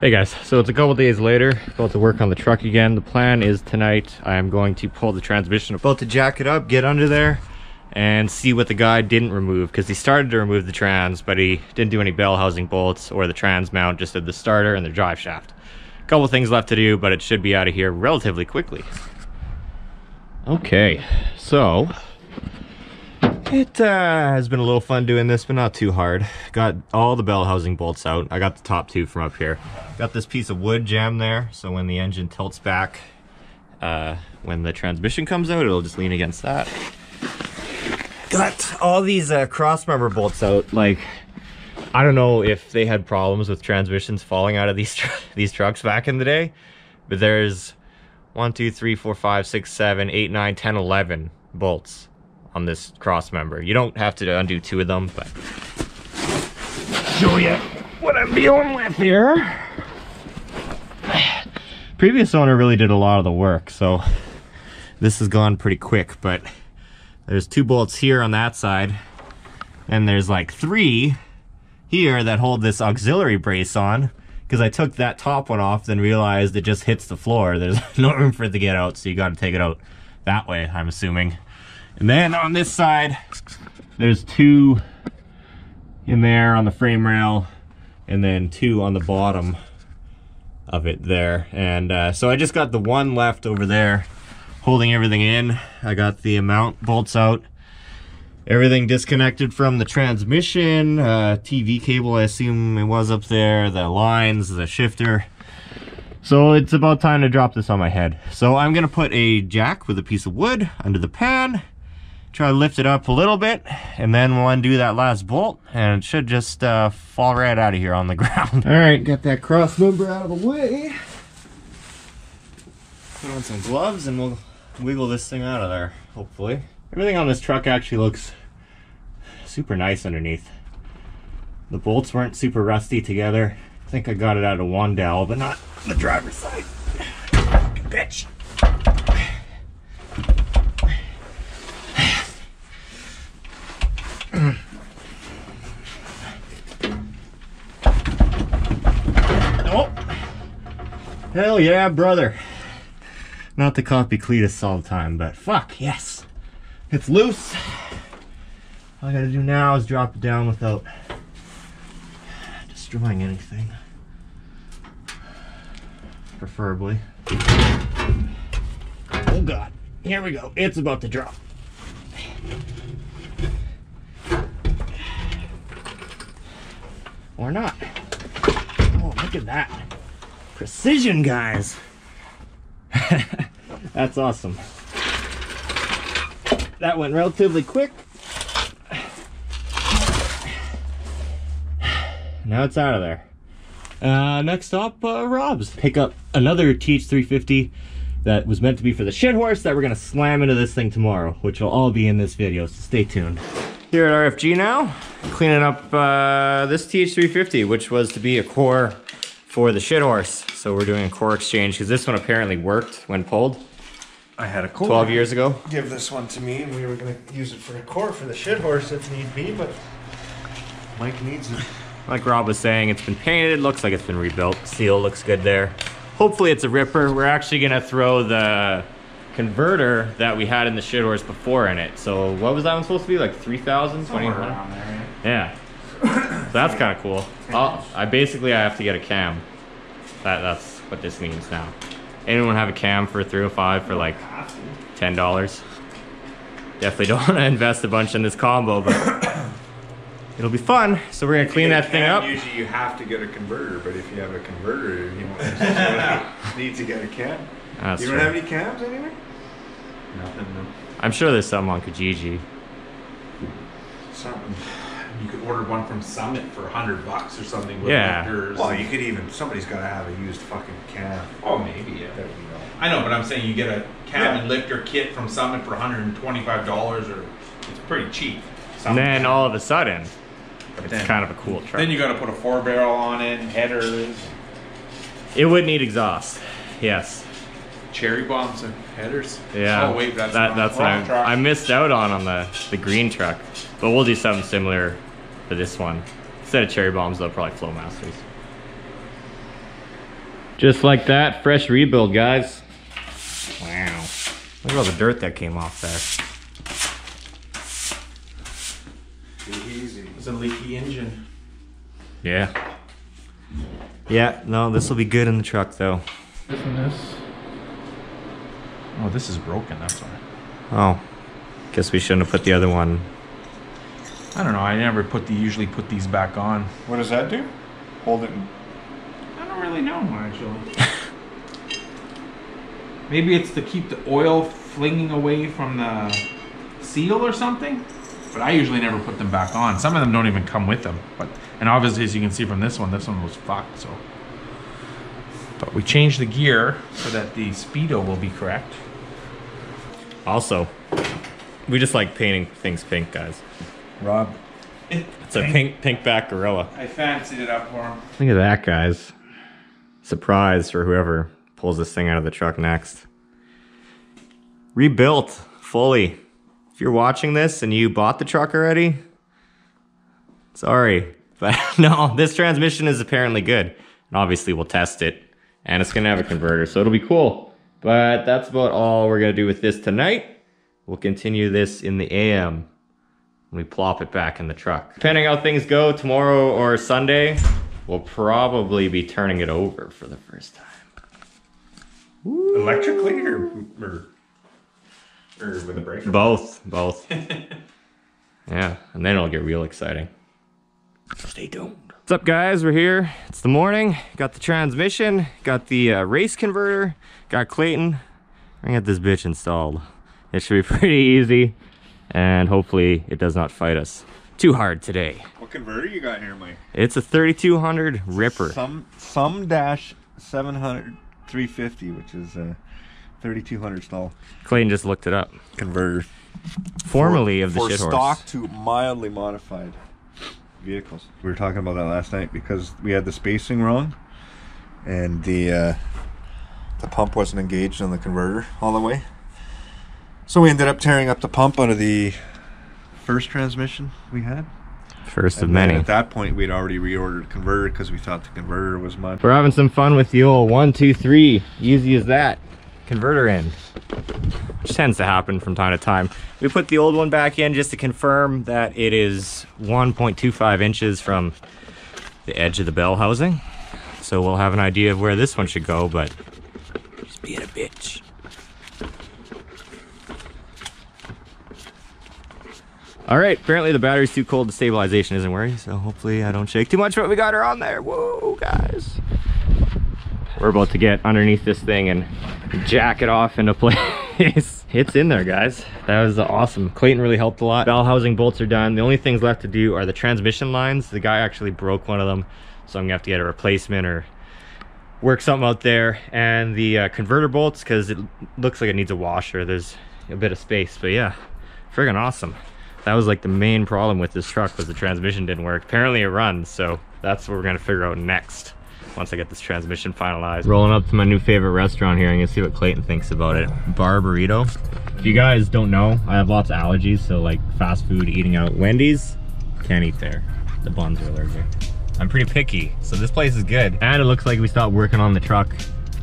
Hey guys, so it's a couple days later, about to work on the truck again. The plan is tonight I am going to pull the transmission, about to jack it up, get under there, and see what the guy didn't remove, because he started to remove the trans, but he didn't do any bell housing bolts or the trans mount, just did the starter and the drive shaft. A couple things left to do, but it should be out of here relatively quickly. Okay, so it has been a little fun doing this, but not too hard. Got all the bell housing bolts out. I got the top two from up here. Got this piece of wood jammed there, so when the engine tilts back, when the transmission comes out, it'll just lean against that. Got all these cross member bolts out. Like, I don't know if they had problems with transmissions falling out of these trucks back in the day, but there's 1, 2, 3, 4, 5, 6, 7, 8, 9, 10, 11 bolts on this cross member. You don't have to undo 2 of them, but show you what I'm dealing with here. Previous owner really did a lot of the work, so this has gone pretty quick, but there's 2 bolts here on that side, and there's like 3 here that hold this auxiliary brace on, because I took that top one off, then realized it just hits the floor. There's no room for it to get out, so you got to take it out that way, I'm assuming. And then on this side, there's 2 in there on the frame rail, and then 2 on the bottom of it there. And so I just got the one left over there holding everything in. I got the mount bolts out, everything disconnected from the transmission, TV cable I assume it was up there, the lines, the shifter. So it's about time to drop this on my head. So I'm gonna put a jack with a piece of wood under the pan, try to lift it up a little bit, and then we'll undo that last bolt, and it should just fall right out of here on the ground. All right, got that cross member out of the way. Put on some gloves and we'll wiggle this thing out of there, hopefully. Everything on this truck actually looks super nice underneath. The bolts weren't super rusty together. I think I got it out of one dowel, but not the driver's side. Bitch. Oh, hell yeah, brother. Not to copy Cletus all the time, but fuck yes, it's loose. All I gotta do now is drop it down without destroying anything, preferably. Oh god, here we go, it's about to drop. Or not. Oh, look at that. Precision, guys. That's awesome. That went relatively quick. Now it's out of there. Next stop, Rob's. Pick up another TH350 that was meant to be for the shit horse that we're gonna slam into this thing tomorrow, which will all be in this video, so stay tuned. Here at RFG now, cleaning up this TH350, which was to be a core for the shit horse. So we're doing a core exchange because this one apparently worked when pulled. I had a core 12 years ago. Give this one to me, and we were gonna use it for a core for the shit horse if need be, but Mike needs it. Like Rob was saying, it's been painted, looks like it's been rebuilt. Seal looks good there. Hopefully it's a ripper. We're actually gonna throw the converter that we had in the shit horse before in it. So what was that one supposed to be, like 3,000? Somewhere around there, yeah. So that's kind of cool. I have to get a cam. That's what this means now. Anyone have a cam for 305 for like $10? Definitely don't want to invest a bunch in this combo, but it'll be fun. So we're gonna clean that thing up. Usually you have to get a converter, but if you have a converter, you don't need to get a cam. That's you don't have any cams anywhere? Nothing, no. I'm sure there's some on Kijiji. Something. You could order one from Summit for $100 or something with Yeah. lifters. Well, you could even, somebody's got to have a used fucking cam. Oh, maybe, yeah. There you go. I know, but I'm saying you get a cam and lifter kit from Summit for $125, or it's pretty cheap. And then all of a sudden, it's then, kind of a cool truck. Then you got to put a 4-barrel on it, headers. It would need exhaust, yes. Cherry bombs and headers. Yeah, Oh wait, that's what I missed out on the green truck. But we'll do something similar for this one. Instead of cherry bombs, they'll probably flow masters. Just like that, fresh rebuild, guys. Wow. Look at all the dirt that came off there. Easy. It's a leaky engine. Yeah. Yeah, no, this will be good in the truck though. This and this. Oh, this is broken, that's why. Oh. Guess we shouldn't have put the other one. I don't know, I never usually put these back on. What does that do? Hold it. I don't really know, actually. Maybe it's to keep the oil flinging away from the seal or something? But I usually never put them back on. Some of them don't even come with them. And obviously, as you can see from this one was fucked, so. But we changed the gear so that the speedo will be correct. Also, we just like painting things pink, guys. Rob. It's a pink back gorilla. I fancied it up for him. Look at that, guys. Surprise for whoever pulls this thing out of the truck next. Rebuilt fully. If you're watching this and you bought the truck already, sorry. But no, this transmission is apparently good. And obviously we'll test it. And it's gonna have a converter, so it'll be cool. But that's about all we're gonna do with this tonight. We'll continue this in the AM when we plop it back in the truck. Depending how things go, tomorrow or Sunday, we'll probably be turning it over for the first time. Woo. Electrically or with a breaker? Both. Yeah, and then it'll get real exciting. So stay tuned. What's up, guys? We're here. It's the morning. Got the transmission, got the race converter, got Clayton. I got this bitch installed. It should be pretty easy, and hopefully it does not fight us too hard today. What converter you got here, Mike? It's a 3200 Ripper. Some dash 700 350, which is 3200 stall. Clayton just looked it up. Converter. Formerly of the for shit horse. stock to mildly modified vehicles. We were talking about that last night because we had the spacing wrong, and the pump wasn't engaged on the converter all the way. So we ended up tearing up the pump out of the first transmission we had. First of And many. at that point, we'd already reordered a converter because we thought the converter was mud. We're having some fun with the old 1, 2, 3. Easy as that. Converter in. Which tends to happen from time to time. We put the old one back in just to confirm that it is 1.25 inches from the edge of the bell housing. So we'll have an idea of where this one should go, but just being a bitch. All right, apparently the battery's too cold. The stabilization isn't working, so hopefully I don't shake too much, but we got her on there. Whoa, guys. We're about to get underneath this thing and jack it off into place. It's in there, guys. That was awesome. Clayton really helped a lot. Bell housing bolts are done. The only things left to do are the transmission lines. The guy actually broke one of them, so I'm gonna have to get a replacement or work something out there. And the converter bolts, because it looks like it needs a washer. There's a bit of space, but yeah, friggin' awesome. That was like the main problem with this truck, was the transmission didn't work. Apparently it runs, so that's what we're gonna figure out next once I get this transmission finalized. Rolling up to my new favorite restaurant here. I'm gonna see what Clayton thinks about it. Bar Burrito. If you guys don't know, I have lots of allergies, so like fast food, eating out. Wendy's, can't eat there. The buns are allergic. I'm pretty picky, so this place is good. And it looks like we stopped working on the truck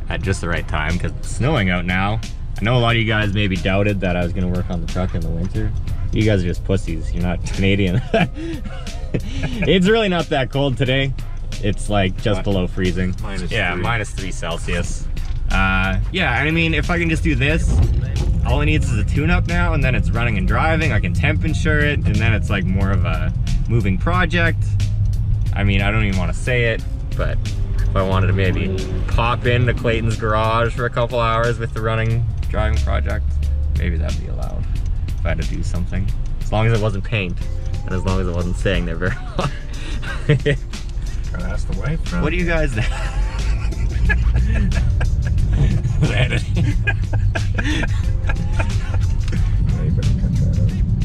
at just the right time, because it's snowing out now. I know a lot of you guys maybe doubted that I was gonna work on the truck in the winter. You guys are just pussies, you're not Canadian. It's really not that cold today. It's like just below freezing. -3 Celsius. Yeah, I mean, if I can just do this, all it needs is a tune-up now, and then it's running and driving. I can temp insure it, and then it's like more of a moving project. I mean, I don't even want to say it, but if I wanted to maybe pop into Clayton's garage for a couple hours with the running, driving project, maybe that'd be allowed if I had to do something. As long as it wasn't paint, and as long as it wasn't staying there very long. Gotta ask the wife. Bro. What do you guys do?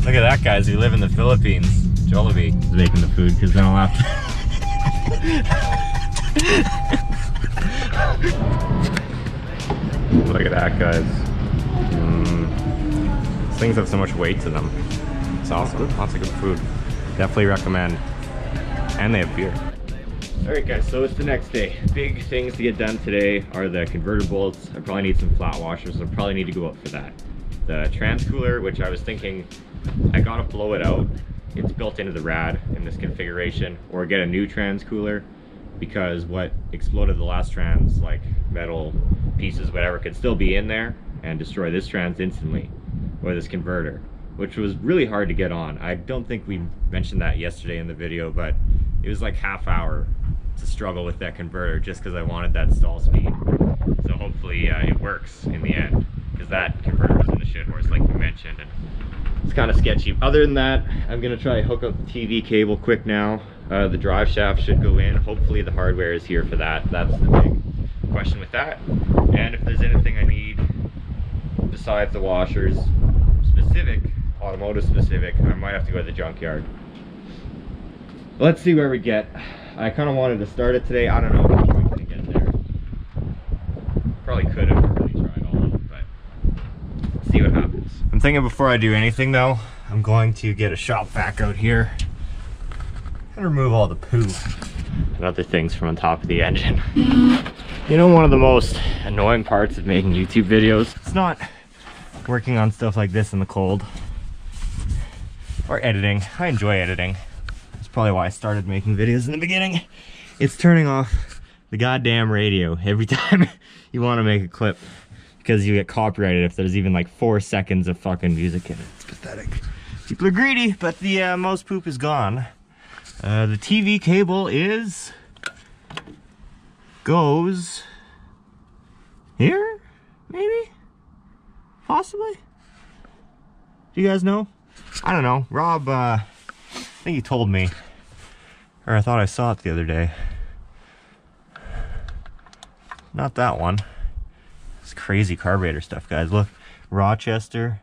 Look at that, guys. We live in the Philippines. Jollibee is making the food, because then I'll have to... Look at that, guys. These things have so much weight to them. It's awesome. Lots of good food. Definitely recommend. And they have beer. Alright guys, so it's the next day. Big things to get done today are the converter bolts. I probably need some flat washers, so I probably need to go out for that. The trans cooler, which I was thinking I gotta blow it out. It's built into the rad in this configuration, or get a new trans cooler, because what exploded the last trans, like metal pieces, whatever, could still be in there and destroy this trans instantly, or this converter, which was really hard to get on. I don't think we mentioned that yesterday in the video, but it was like half hour to struggle with that converter just because I wanted that stall speed. So hopefully it works in the end, because that converter was in the shit horse like we mentioned, and it's kind of sketchy. Other than that, I'm gonna try hook up the TV cable quick now. The drive shaft should go in. Hopefully the hardware is here for that. That's the big question with that. And if there's anything I need besides the washers, specific, automotive specific, I might have to go to the junkyard. Let's see where we get. I kind of wanted to start it today. I don't know if we're going to get there. Probably could have really tried all of it, but see what happens. I'm thinking before I do anything though, I'm going to get a shop vac out here and remove all the poo and other things from on top of the engine. You know, one of the most annoying parts of making YouTube videos, it's not working on stuff like this in the cold or editing. I enjoy editing. That's probably why I started making videos in the beginning. It's turning off the goddamn radio every time you want to make a clip, because you get copyrighted if there's even like 4 seconds of fucking music in it. It's pathetic. People are greedy, but the most poop is gone. The TV cable goes here, maybe, possibly. Do you guys know? I don't know. Rob, I think he told me, or I thought I saw it the other day. Not that one. It's crazy carburetor stuff, guys. Look, Rochester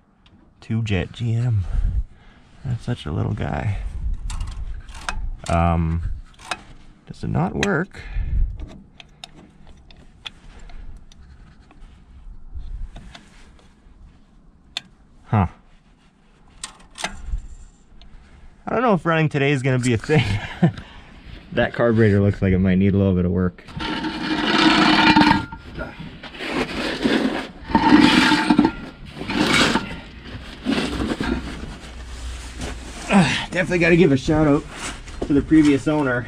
2-jet GM. That's such a little guy. Does it not work? Huh. I don't know if running today is going to be a thing. That carburetor looks like it might need a little bit of work. Definitely got to give a shout out to the previous owner.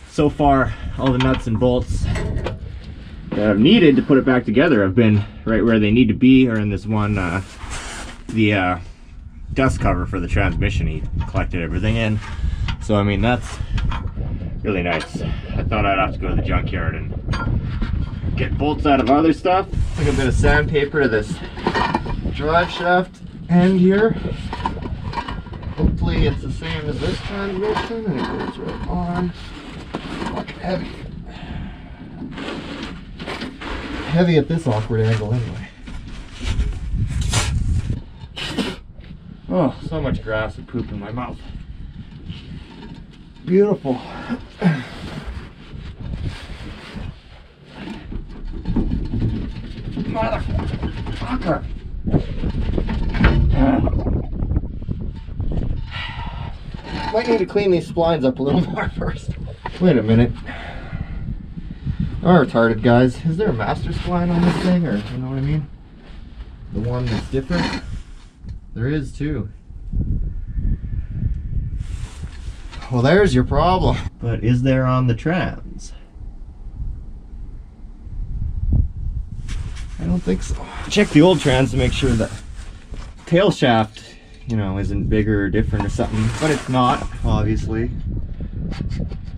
So far, all the nuts and bolts that I've needed to put it back together have been right where they need to be, or in this one, the dust cover for the transmission. He collected everything in. So I mean, that's really nice. I thought I'd have to go to the junkyard and get bolts out of other stuff. Took a bit of sandpaper to this drive shaft end here. Hopefully it's the same as this transmission and it goes right on. Fucking heavy. Heavy at this awkward angle anyway. Oh, so much grass and poop in my mouth. Beautiful. Motherfucker. Might need to clean these splines up a little more first. Wait a minute. I'm retarded, guys. Is there a master spline on this thing, or you know what I mean? The one that's different? There is too. Well, there's your problem. But is there on the trans? I don't think so. Check the old trans to make sure that tail shaft, you know, isn't bigger or different or something, but it's not, obviously.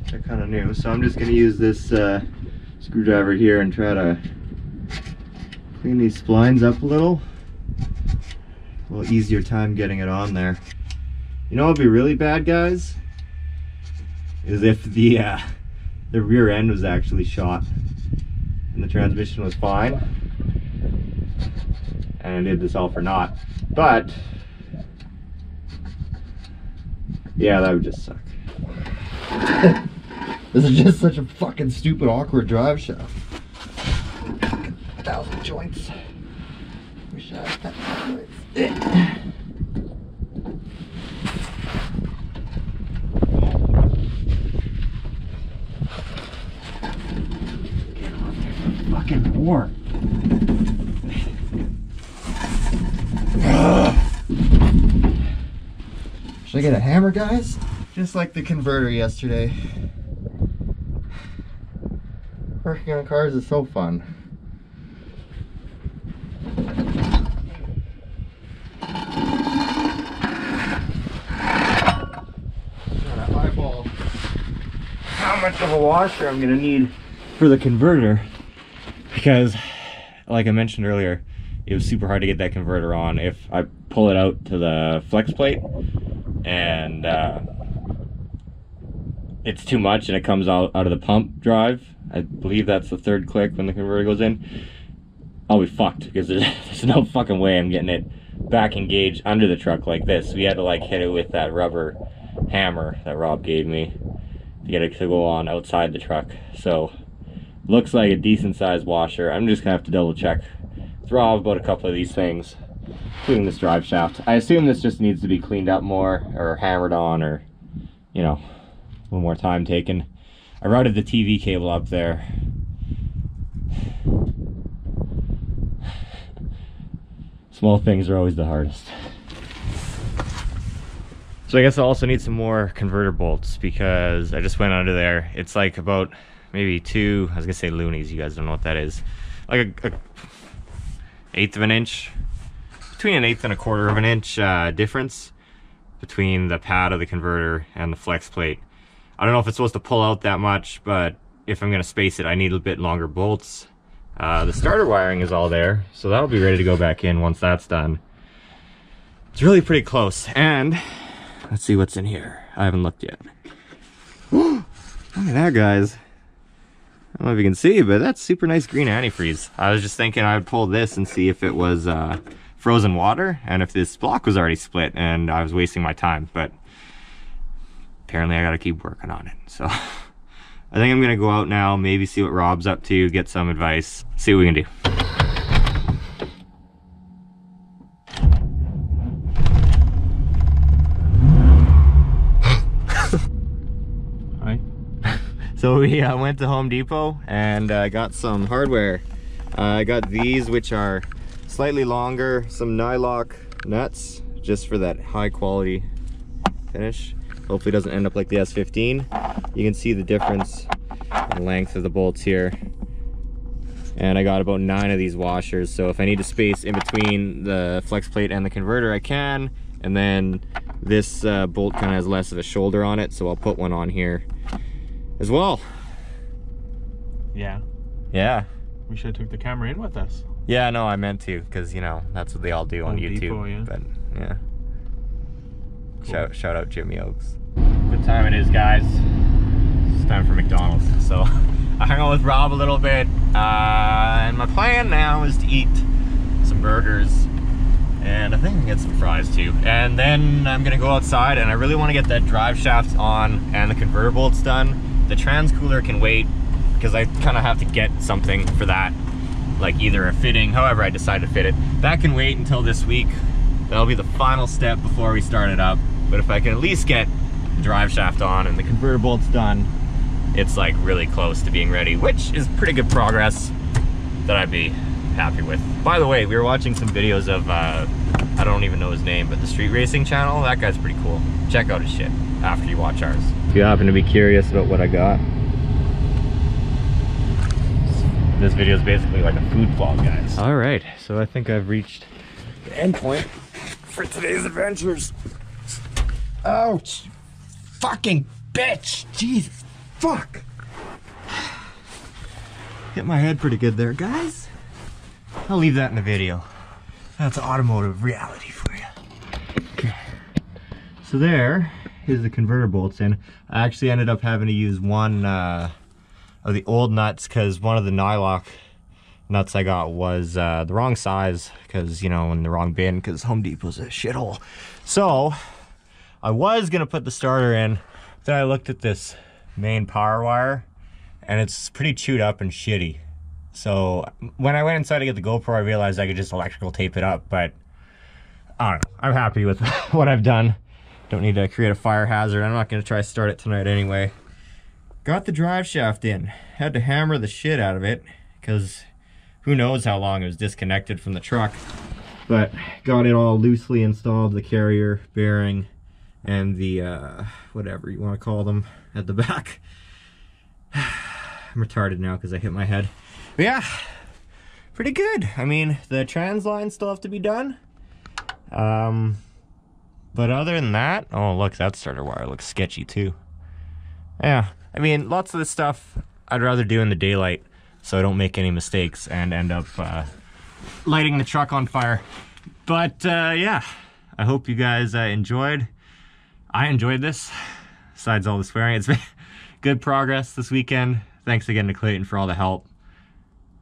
I kind of knew, so I'm just going to use this screwdriver here and try to clean these splines up a little. A little easier time getting it on there. You know what would be really bad, guys? Is if the rear end was actually shot and the transmission was fine and I did this all for naught. But yeah, that would just suck. This is just such a fucking stupid, awkward drive shaft. 1,000 joints. Wish I had that joints. fucking whore. Should I get a hammer, guys? Just like the converter yesterday. Working on cars is so fun. Gotta eyeball how much of a washer I'm gonna need for the converter, because like I mentioned earlier, it was super hard to get that converter on. If I pull it out to the flex plate and it's too much and it comes out of the pump drive, I believe that's the third click when the converter goes in, I'll be fucked, because there's no fucking way I'm getting it back engaged under the truck like this. We had to like hit it with that rubber hammer that Rob gave me to get it to go on outside the truck. So looks like a decent sized washer. I'm just gonna have to double check with Rob about a couple of these things, including this drive shaft. I assume this just needs to be cleaned up more, or hammered on, or, you know, a little more time taken. I routed the TV cable up there. Small things are always the hardest. So I guess I also need some more converter bolts, because I just went under there. It's like about maybe two, I was gonna say loonies, you guys don't know what that is. Like a eighth of an inch, between an eighth and a quarter of an inch difference between the pad of the converter and the flex plate. I don't know if it's supposed to pull out that much, but if I'm gonna space it, I need a bit longer bolts. The starter wiring is all there, so that'll be ready to go back in once that's done. It's really pretty close, and let's see what's in here. I haven't looked yet. Look at that, guys. I don't know if you can see, but that's super nice green antifreeze. I was just thinking I would pull this and see if it was frozen water, and if this block was already split and I was wasting my time, but apparently I gotta keep working on it. So I think I'm gonna go out now, maybe see what Rob's up to, get some advice, see what we can do. Hi. So we went to Home Depot and got some hardware. I got these, which are slightly longer, some nylock nuts, just for that high quality finish. Hopefully it doesn't end up like the S15. You can see the difference in length of the bolts here. And I got about 9 of these washers, so if I need to space in between the flex plate and the converter, I can. And then this bolt kind of has less of a shoulder on it, so I'll put one on here as well. Yeah. Yeah. We should have took the camera in with us. Yeah, no, I meant to, because, you know, that's what they all do on Home YouTube. Depot, yeah. But, yeah. Cool. Shout out Jimmy Oaks. Good time it is, guys. It's time for McDonald's. So I hung out with Rob a little bit, and my plan now is to eat some burgers, and I think I can get some fries too. And then I'm gonna go outside, and I really want to get that drive shaft on and the converter bolts done. The trans cooler can wait, because I kind of have to get something for that, like either a fitting, however I decide to fit it. That can wait until this week. That'll be the final step before we start it up. But if I can at least get the drive shaft on and the converter bolts done, it's like really close to being ready, which is pretty good progress that I'd be happy with. By the way, we were watching some videos of, I don't even know his name, but the street racing channel. That guy's pretty cool. Check out his shit after you watch ours. If you happen to be curious about what I got, this video is basically like a food vlog, guys. All right, so I think I've reached the end point for today's adventures. Ouch! Fucking bitch! Jesus, fuck! Hit my head pretty good there, guys. I'll leave that in the video. That's automotive reality for you. Okay. So there is the converter bolts in. I actually ended up having to use one of the old nuts, because one of the nylock nuts I got was the wrong size, because, you know, in the wrong bin, because Home Depot's a shithole. So I was gonna put the starter in, then I looked at this main power wire, and it's pretty chewed up and shitty. So when I went inside to get the GoPro, I realized I could just electrical tape it up, but I don't know. I'm happy with what I've done. Don't need to create a fire hazard. I'm not gonna try to start it tonight anyway. Got the drive shaft in. Had to hammer the shit out of it, because who knows how long it was disconnected from the truck. But got it all loosely installed, the carrier bearing and the whatever you want to call them at the back. I'm retarded now because I hit my head. But yeah, pretty good. I mean, the trans lines still have to be done. But other than that, oh look, that starter wire looks sketchy too. Yeah, I mean, lots of this stuff I'd rather do in the daylight so I don't make any mistakes and end up lighting the truck on fire. But yeah, I hope you guys enjoyed. I enjoyed this, besides all the swearing. It's been good progress this weekend. Thanks again to Clayton for all the help.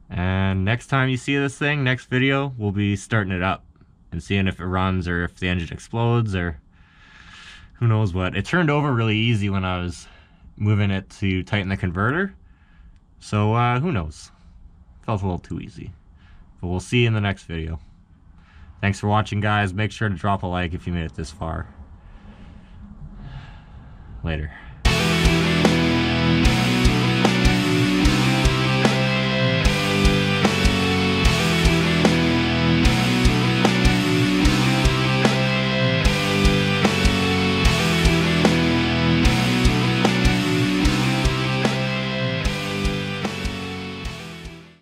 And next time you see this thing, next video, we'll be starting it up and seeing if it runs or if the engine explodes or who knows what. It turned over really easy when I was moving it to tighten the converter. So who knows? Felt a little too easy. But we'll see you in the next video. Thanks for watching, guys. Make sure to drop a like if you made it this far. Later.